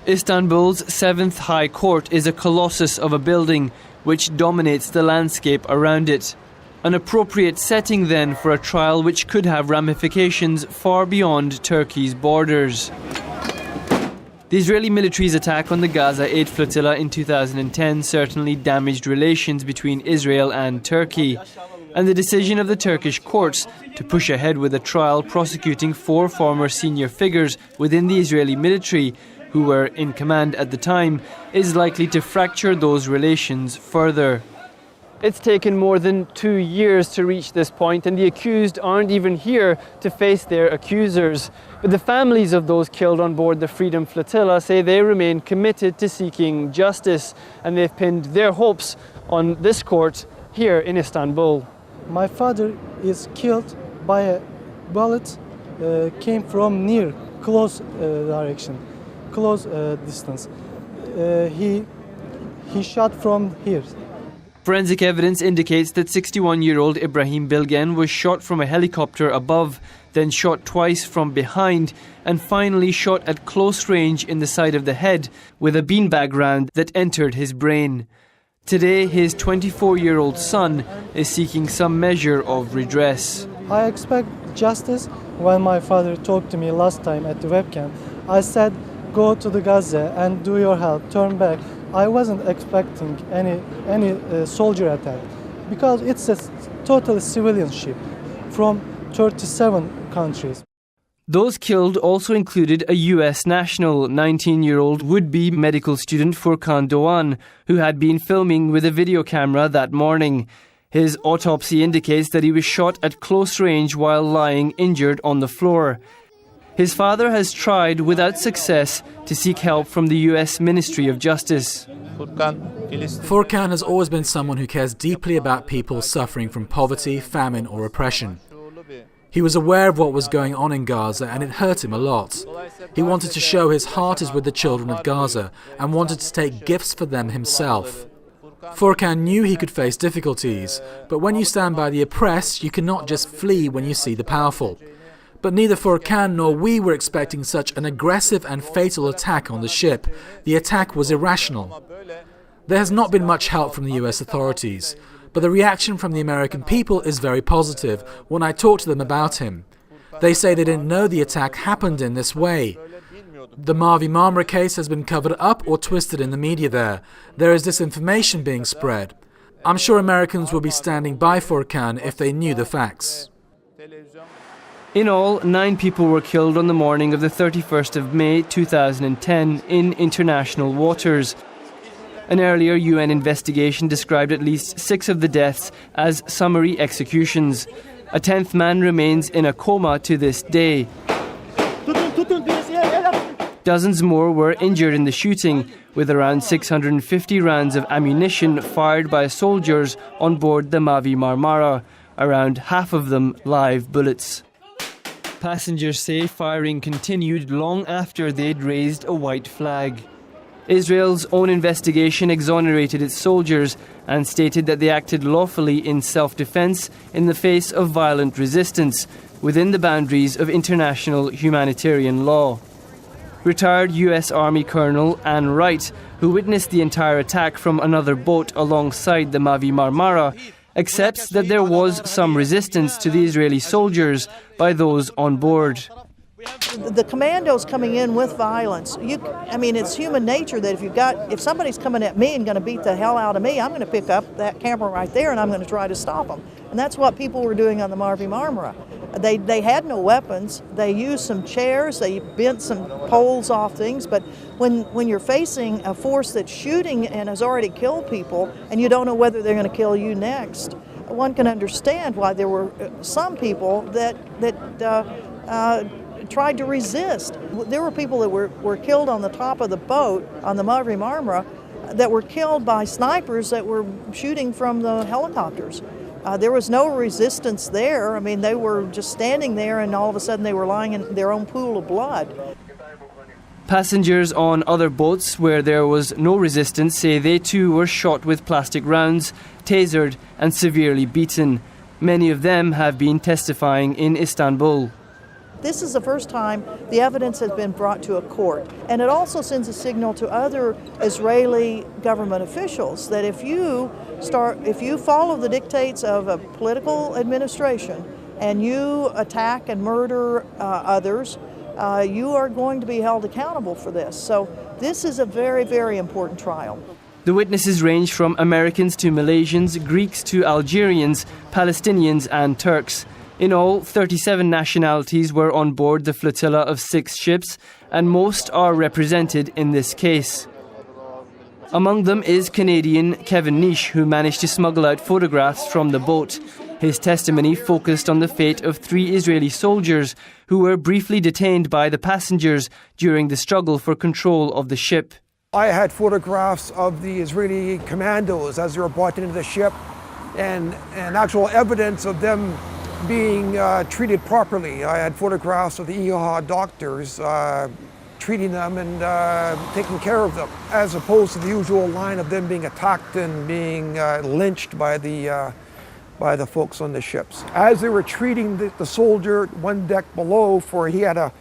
Istanbul's 7th High Court is a colossus of a building which dominates the landscape around it. An appropriate setting then for a trial which could have ramifications far beyond Turkey's borders. The Israeli military's attack on the Gaza aid flotilla in 2010 certainly damaged relations between Israel and Turkey. And the decision of the Turkish courts to push ahead with a trial prosecuting 4 former senior figures within the Israeli military who were in command at the time is likely to fracture those relations further. It's taken more than 2 years to reach this point, and the accused aren't even here to face their accusers. But the families of those killed on board the Freedom Flotilla say they remain committed to seeking justice, and they've pinned their hopes on this court here in Istanbul. My father is killed by a bullet, came from near, close direction, close distance. He shot from here. Forensic evidence indicates that 61-year-old Ibrahim Bilgen was shot from a helicopter above, then shot twice from behind, and finally shot at close range in the side of the head with a beanbag round that entered his brain. Today, his 24-year-old son is seeking some measure of redress. I expect justice. When my father talked to me last time at the webcam, I said, go to the Gaza and do your help, turn back. I wasn't expecting any soldier attack because it's a total civilian ship from 37 countries. Those killed also included a US national, 19-year-old would-be medical student Furkan Doğan, who had been filming with a video camera that morning. His autopsy indicates that he was shot at close range while lying injured on the floor. His father has tried without success to seek help from the US Ministry of Justice. Furkan has always been someone who cares deeply about people suffering from poverty, famine or oppression. He was aware of what was going on in Gaza and it hurt him a lot. He wanted to show his heart is with the children of Gaza and wanted to take gifts for them himself. Furkan knew he could face difficulties, but when you stand by the oppressed, you cannot just flee when you see the powerful. But neither Furkan nor we were expecting such an aggressive and fatal attack on the ship. The attack was irrational. There has not been much help from the US authorities, but the reaction from the American people is very positive when I talk to them about him. They say they didn't know the attack happened in this way. The Mavi Marmara case has been covered up or twisted in the media there. There is disinformation being spread. I'm sure Americans will be standing by Furkan if they knew the facts. In all, 9 people were killed on the morning of the 31st of May 2010 in international waters. An earlier UN investigation described at least 6 of the deaths as summary executions. A 10th man remains in a coma to this day. Dozens more were injured in the shooting, with around 650 rounds of ammunition fired by soldiers on board the Mavi Marmara, around half of them live bullets. Passengers say firing continued long after they'd raised a white flag. Israel's own investigation exonerated its soldiers and stated that they acted lawfully in self-defense in the face of violent resistance within the boundaries of international humanitarian law. Retired US Army Colonel Ann Wright, who witnessed the entire attack from another boat alongside the Mavi Marmara, accepts that there was some resistance to the Israeli soldiers by those on board. The commandos coming in with violence, it's human nature that if somebody's coming at me and going to beat the hell out of me, I'm going to pick up that camera right there and I'm going to try to stop them. And that's what people were doing on the Mavi Marmara. They had no weapons. They used some chairs, they bent some poles off things, but when you're facing a force that's shooting and has already killed people and you don't know whether they're going to kill you next, one can understand why there were some people that tried to resist. There were people that were killed on the top of the boat on the Mavi Marmara that were killed by snipers that were shooting from the helicopters. There was no resistance there. They were just standing there and all of a sudden they were lying in their own pool of blood. Passengers on other boats where there was no resistance say they too were shot with plastic rounds, tasered and severely beaten. Many of them have been testifying in Istanbul. This is the first time the evidence has been brought to a court. And it also sends a signal to other Israeli government officials that if you follow the dictates of a political administration and you attack and murder others, you are going to be held accountable for this. So this is a very, very important trial. The witnesses range from Americans to Malaysians, Greeks to Algerians, Palestinians and Turks. In all, 37 nationalities were on board the flotilla of 6 ships, and most are represented in this case. Among them is Canadian Kevin Nish, who managed to smuggle out photographs from the boat. His testimony focused on the fate of 3 Israeli soldiers who were briefly detained by the passengers during the struggle for control of the ship. I had photographs of the Israeli commandos as they were brought into the ship and actual evidence of them being treated properly. I had photographs of the EOHA doctors treating them and taking care of them, as opposed to the usual line of them being attacked and being lynched by the folks on the ships. As they were treating the soldier one deck below, for he had a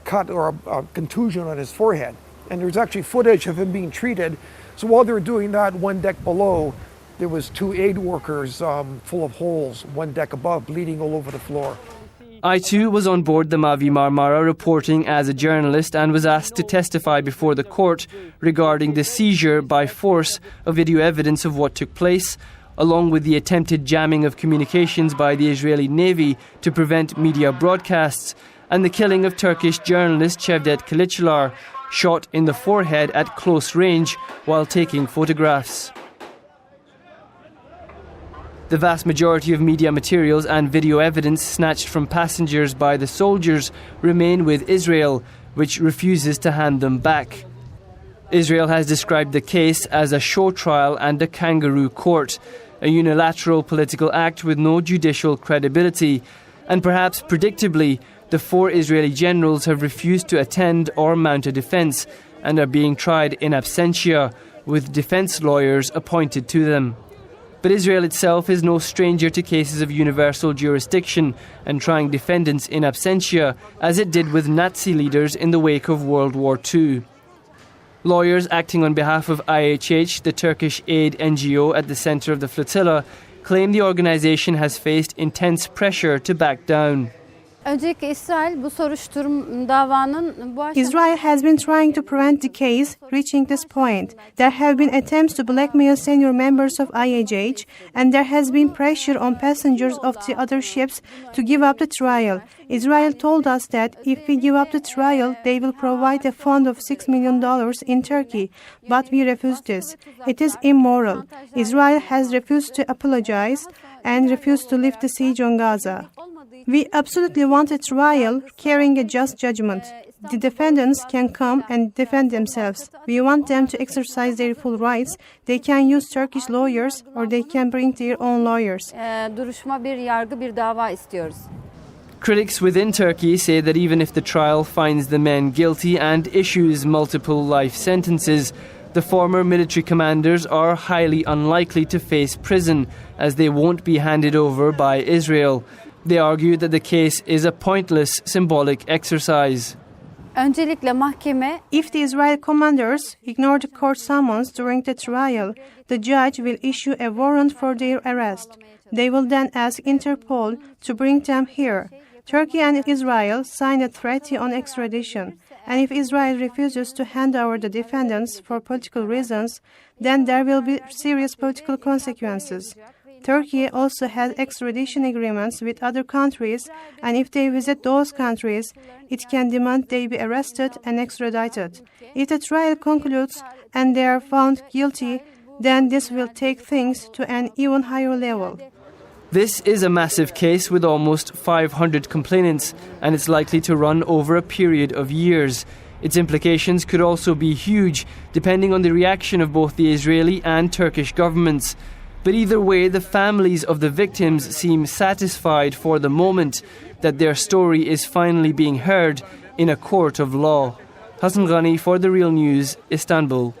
cut or a contusion on his forehead, and there's actually footage of him being treated. So while they were doing that one deck below, there was 2 aid workers full of holes, one deck above, bleeding all over the floor. I too was on board the Mavi Marmara reporting as a journalist and was asked to testify before the court regarding the seizure by force of video evidence of what took place, along with the attempted jamming of communications by the Israeli Navy to prevent media broadcasts, and the killing of Turkish journalist Cevdet Kılıçlar, shot in the forehead at close range while taking photographs. The vast majority of media materials and video evidence snatched from passengers by the soldiers remain with Israel, which refuses to hand them back. Israel has described the case as a show trial and a kangaroo court, a unilateral political act with no judicial credibility, and perhaps predictably, the 4 Israeli generals have refused to attend or mount a defence and are being tried in absentia, with defence lawyers appointed to them. But Israel itself is no stranger to cases of universal jurisdiction and trying defendants in absentia, as it did with Nazi leaders in the wake of World War II. Lawyers acting on behalf of IHH, the Turkish aid NGO at the centre of the flotilla, claim the organisation has faced intense pressure to back down. Israel has been trying to prevent the case reaching this point. There have been attempts to blackmail senior members of IHH, and there has been pressure on passengers of the other ships to give up the trial. Israel told us that if we give up the trial, they will provide a fund of $6 million in Turkey, but we refused this. It is immoral. Israel has refused to apologize and refused to lift the siege on Gaza. We absolutely want a trial carrying a just judgment. The defendants can come and defend themselves. We want them to exercise their full rights. They can use Turkish lawyers or they can bring their own lawyers. Critics within Turkey say that even if the trial finds the men guilty and issues multiple life sentences, the former military commanders are highly unlikely to face prison, as they won't be handed over by Israel. They argue that the case is a pointless symbolic exercise. If the Israeli commanders ignore the court summons during the trial, the judge will issue a warrant for their arrest. They will then ask Interpol to bring them here. Turkey and Israel signed a treaty on extradition, and if Israel refuses to hand over the defendants for political reasons, then there will be serious political consequences. Turkey also has extradition agreements with other countries, and if they visit those countries, it can demand they be arrested and extradited. If the trial concludes and they are found guilty, then this will take things to an even higher level. This is a massive case with almost 500 complainants, and it's likely to run over a period of years. Its implications could also be huge, depending on the reaction of both the Israeli and Turkish governments. But either way, the families of the victims seem satisfied for the moment that their story is finally being heard in a court of law. Hassan Ghani for The Real News, Istanbul.